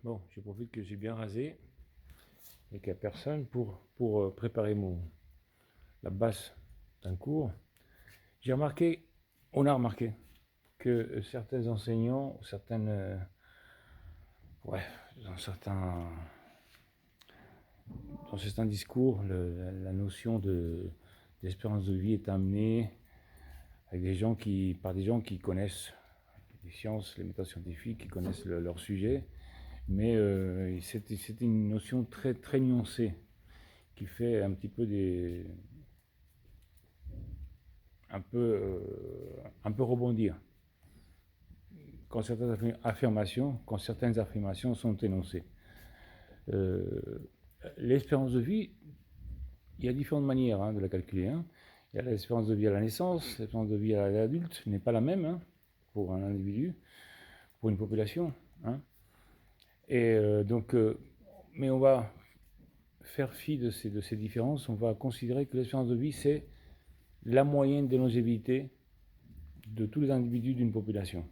Bon, je profite que j'ai bien rasé et qu'il n'y a personne pour préparer la base d'un cours. On a remarqué que certains enseignants, ouais, dans certains discours, la notion d'espérance de vie est amenée avec par des gens qui connaissent les sciences, les méthodes scientifiques, qui connaissent leur sujet, mais c'est une notion très, très nuancée qui fait un petit peu un peu rebondir quand certaines affirmations sont énoncées. L'espérance de vie, il y a différentes manières de la calculer. Il y a l'espérance de vie à la naissance, l'espérance de vie à l'adulte n'est pas la même pour un individu, pour une population. Et mais on va faire fi de ces différences. On va considérer que l'espérance de vie, c'est la moyenne de longévité de tous les individus d'une population.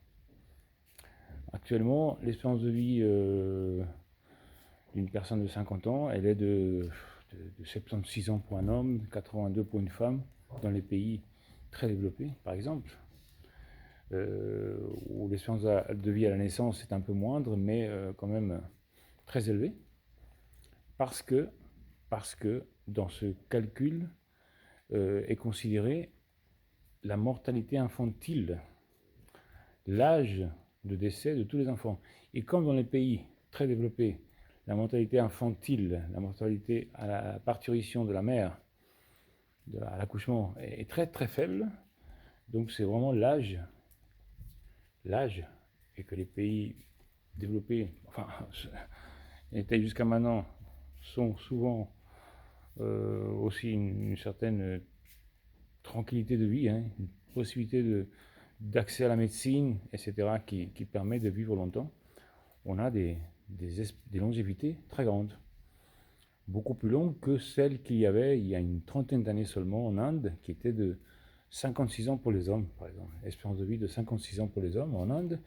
Actuellement, l'espérance de vie d'une personne de 50 ans, elle est de 76 ans pour un homme, 82 pour une femme, dans les pays très développés, par exemple, où l'espérance de vie à la naissance est un peu moindre, mais quand même très élevée, parce que dans ce calcul est considérée la mortalité infantile, l'âge de décès de tous les enfants. Et comme dans les pays très développés, la mortalité infantile, la mortalité à la parturition de la mère, à l'accouchement, est très très faible, donc c'est vraiment l'âge, et que les pays développés, enfin, étaient jusqu'à maintenant, sont souvent aussi une certaine tranquillité de vie, une possibilité d'accès à la médecine, etc., qui permet de vivre longtemps. On a des longévités très grandes, beaucoup plus longues que celles qu'il y avait il y a une trentaine d'années seulement en Inde, qui était de 56 ans pour les hommes, par exemple. Espérance de vie de 56 ans pour les hommes en Inde.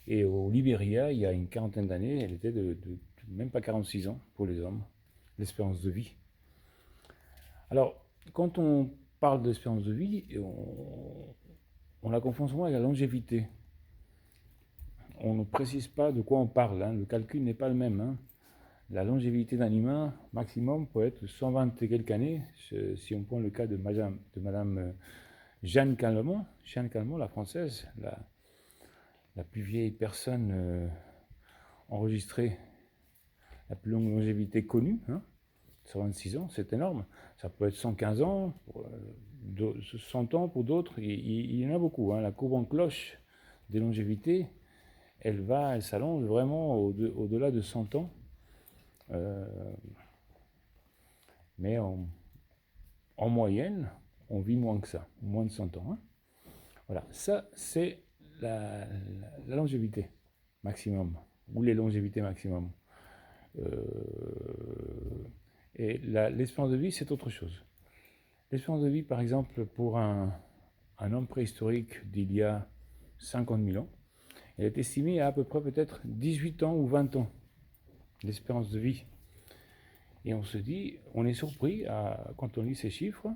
Et au Libéria, il y a une quarantaine d'années, elle était de même pas 46 ans pour les hommes, l'espérance de vie. Alors, quand on parle d'espérance de vie, on la confond souvent avec la longévité. On ne précise pas de quoi on parle, le calcul n'est pas le même. La longévité d'un humain maximum peut être 120 et quelques années, si on prend le cas de Madame Jeanne Calment, la française, la plus vieille personne enregistrée, la plus longue longévité connue, 126 ans, c'est énorme. Ça peut être 115 ans, 100 ans pour d'autres, il y en a beaucoup. La courbe en cloche des longévités, elle s'allonge vraiment au-delà de 100 ans. Mais en moyenne, on vit moins que ça, moins de 100 ans. Voilà, ça c'est la longévité maximum, ou les longévités maximum. Et l'espérance de vie, c'est autre chose. L'espérance de vie, par exemple, pour un homme préhistorique d'il y a 50 000 ans, elle est estimée à peu près peut-être 18 ans ou 20 ans, l'espérance de vie. Et on se dit, on est surpris quand on lit ces chiffres,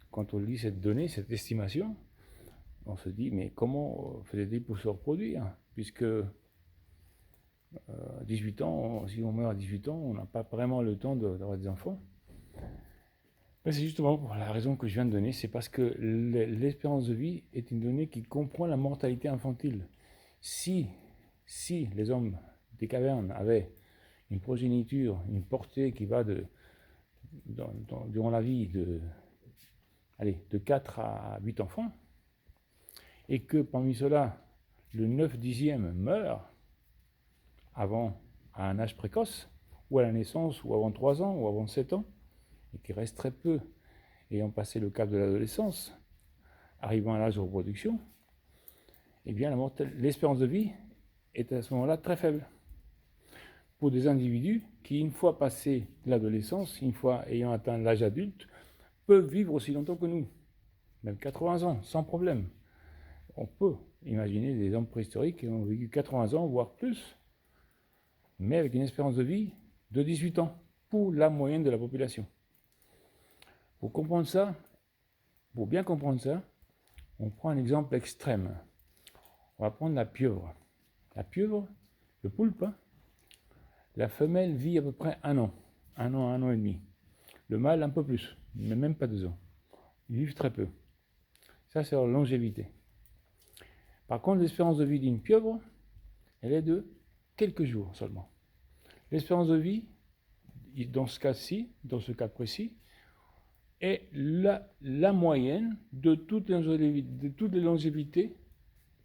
quand on lit cette donnée, cette estimation, on se dit, mais comment faisait-il pour se reproduire? Puisque 18 ans, si on meurt à 18 ans, on n'a pas vraiment le temps d'avoir des enfants. C'est justement pour la raison que je viens de donner, c'est parce que l'espérance de vie est une donnée qui comprend la mortalité infantile. Si les hommes des cavernes avaient une progéniture, une portée qui va durant la vie de 4 à 8 enfants, et que parmi ceux-là, le 9/10e meurt à un âge précoce, ou à la naissance, ou avant 3 ans, ou avant 7 ans, et qu'il reste très peu ayant passé le cap de l'adolescence, arrivant à l'âge de reproduction, eh bien l'espérance de vie est à ce moment-là très faible. Pour des individus qui, une fois passé l'adolescence, une fois ayant atteint l'âge adulte, peuvent vivre aussi longtemps que nous, même 80 ans, sans problème. On peut imaginer des hommes préhistoriques qui ont vécu 80 ans, voire plus. mais avec une espérance de vie de 18 ans pour la moyenne de la population. Pour comprendre ça, pour bien comprendre ça, on prend un exemple extrême. On va prendre la pieuvre. La pieuvre, le poulpe, la femelle vit à peu près 1 an, 1 an et demi. Le mâle un peu plus, mais même pas 2 ans. Ils vivent très peu. Ça, c'est leur longévité. Par contre, l'espérance de vie d'une pieuvre, elle est de quelques jours seulement. L'espérance de vie, dans ce cas-ci, dans ce cas précis, est la moyenne de toutes les longévités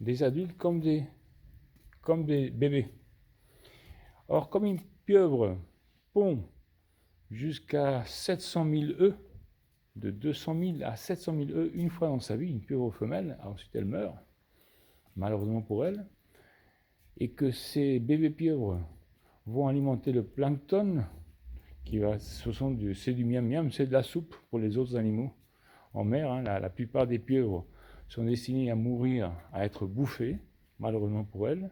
des adultes comme des bébés. Or, comme une pieuvre pond jusqu'à 700 000 œufs, de 200 000 à 700 000 œufs une fois dans sa vie, une pieuvre femelle, ensuite elle meurt, malheureusement pour elle, et que ces bébés pieuvres vont alimenter le plancton, c'est du miam-miam, c'est de la soupe pour les autres animaux en mer. Hein, la plupart des pieuvres sont destinées à mourir, à être bouffées, malheureusement pour elles,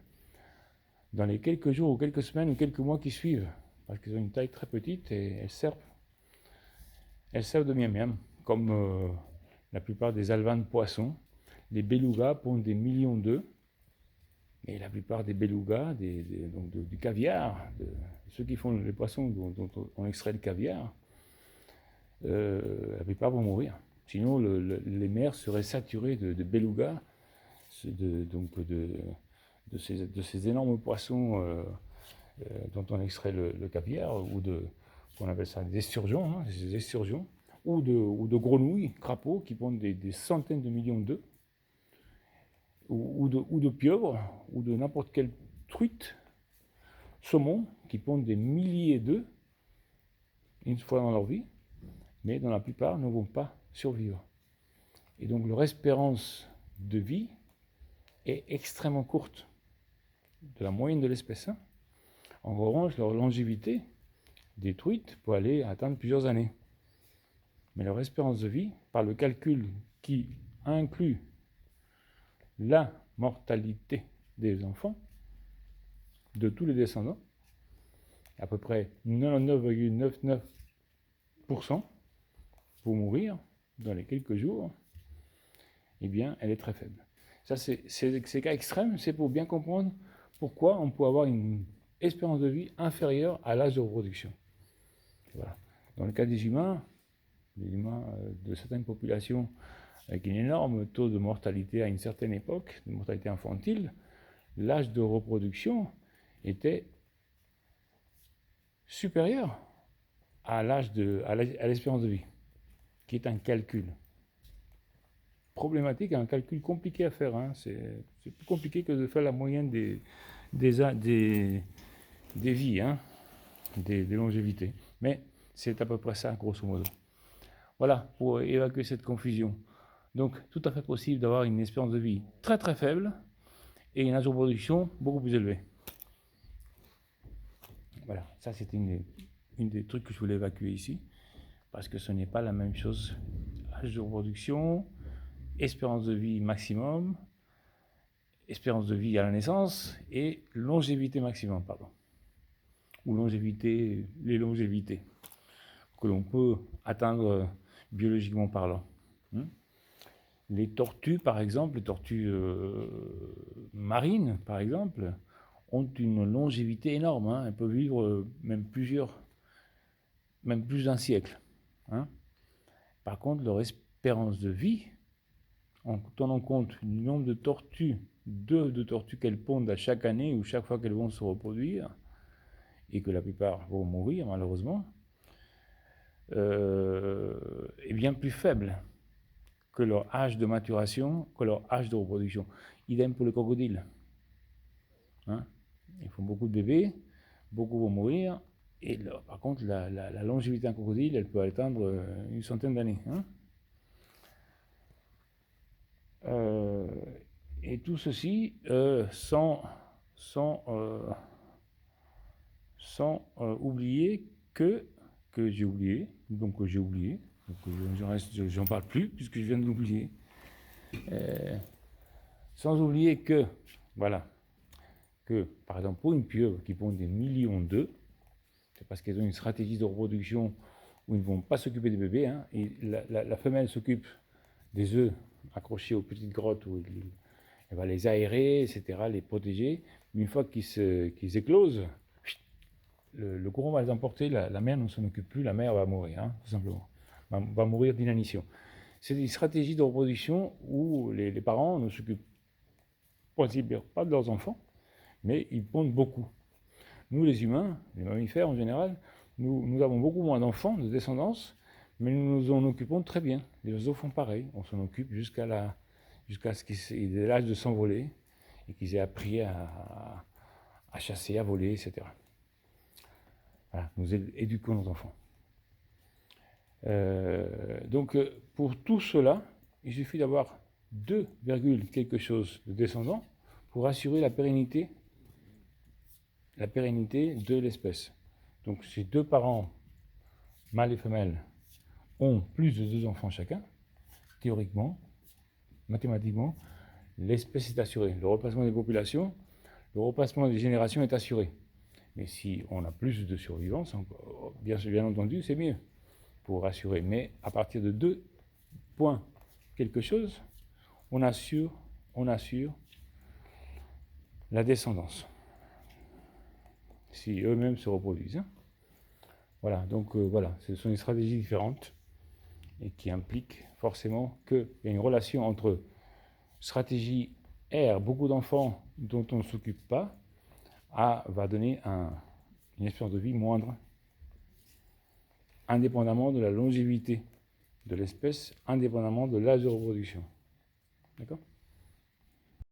dans les quelques jours ou quelques semaines ou quelques mois qui suivent, parce qu'elles ont une taille très petite et elles servent de miam-miam, comme la plupart des alevins de poissons. Les belugas pondent des millions d'œufs, et la plupart des belugas, du caviar, ceux qui font les poissons dont on extrait le caviar, la plupart vont mourir. Sinon, les mers seraient saturées de belugas, de ces énormes poissons dont on extrait le caviar, ou qu'on appelle ça des esturgeons, des esturgeons, ou de grenouilles, crapauds, qui pondent des centaines de millions d'œufs, ou de pieuvres, ou de n'importe quelle truite, saumon, qui pondent des milliers d'œufs une fois dans leur vie, mais dont la plupart ne vont pas survivre. Et donc leur espérance de vie est extrêmement courte, de la moyenne de l'espèce. En revanche, leur longévité des truites peut aller atteindre plusieurs années. Mais leur espérance de vie, par le calcul qui inclut la mortalité des enfants, de tous les descendants, à peu près 99,99% pour mourir dans les quelques jours, eh bien, elle est très faible. Ça, ces cas extrêmes, c'est pour bien comprendre pourquoi on peut avoir une espérance de vie inférieure à l'âge de reproduction. Voilà. Dans le cas des humains de certaines populations avec un énorme taux de mortalité à une certaine époque, de mortalité infantile, l'âge de reproduction était supérieur à l'espérance de vie, qui est un calcul problématique, un calcul compliqué à faire. Hein. C'est plus compliqué que de faire la moyenne des vies, hein, des longévités. Mais c'est à peu près ça, grosso modo. Voilà, pour évacuer cette confusion. Donc, tout à fait possible d'avoir une espérance de vie très très faible et une âge de reproduction beaucoup plus élevé. Voilà, ça c'était une des trucs que je voulais évacuer ici, parce que ce n'est pas la même chose. Âge de reproduction, espérance de vie maximum, espérance de vie à la naissance et longévité maximum, pardon. Ou les longévités que l'on peut atteindre biologiquement parlant. Les tortues, par exemple, les tortues marines, par exemple, ont une longévité énorme. Hein. Elles peuvent vivre même plus d'un siècle. Hein. Par contre, leur espérance de vie, en tenant compte du nombre de tortues, de tortues qu'elles pondent à chaque année ou chaque fois qu'elles vont se reproduire, et que la plupart vont mourir malheureusement, est bien plus faible que leur âge de maturation, que leur âge de reproduction. Idem pour les crocodiles. Hein, ils font beaucoup de bébés, beaucoup vont mourir, et là, par contre, la longévité d'un crocodile, elle peut atteindre une centaine d'années. Hein. Et tout ceci sans oublier que j'ai oublié, j'en parle plus puisque je viens de l'oublier. Sans oublier que, voilà, que, par exemple, pour une pieuvre qui pond des millions d'œufs, c'est parce qu'elles ont une stratégie de reproduction où ils ne vont pas s'occuper des bébés, hein, et la femelle s'occupe des œufs accrochés aux petites grottes où elle va les aérer, etc., les protéger. Mais une fois qu'ils éclosent, le courant va les emporter, la mère ne s'en occupe plus, la mère va mourir, hein, tout simplement. Va mourir d'inanition. C'est des stratégies de reproduction où les parents ne s'occupent pas de leurs enfants, mais ils pondent beaucoup. Nous, les humains, les mammifères en général, nous avons beaucoup moins d'enfants, de descendance, mais nous nous en occupons très bien. Les oiseaux font pareil, on s'en occupe jusqu'à ce qu'ils aient l'âge de s'envoler et qu'ils aient appris à chasser, à voler, etc. Voilà, nous éduquons nos enfants. Donc, pour tout cela, il suffit d'avoir 2, quelque chose de descendants pour assurer la pérennité de l'espèce. Donc, si 2 parents, mâles et femelles, ont plus de 2 enfants chacun, théoriquement, mathématiquement, l'espèce est assurée. Le replacement des populations, le replacement des générations est assuré. Mais si on a plus de survivants, bien entendu, c'est mieux pour assurer. Mais à partir de 2 points quelque chose, on assure la descendance. Si eux-mêmes se reproduisent. Hein. Voilà, donc voilà, ce sont des stratégies différentes et qui impliquent forcément qu'il y a une relation entre stratégie R, beaucoup d'enfants dont on ne s'occupe pas, va donner une espérance de vie moindre, indépendamment de la longévité de l'espèce, indépendamment de l'âge de reproduction. D'accord ?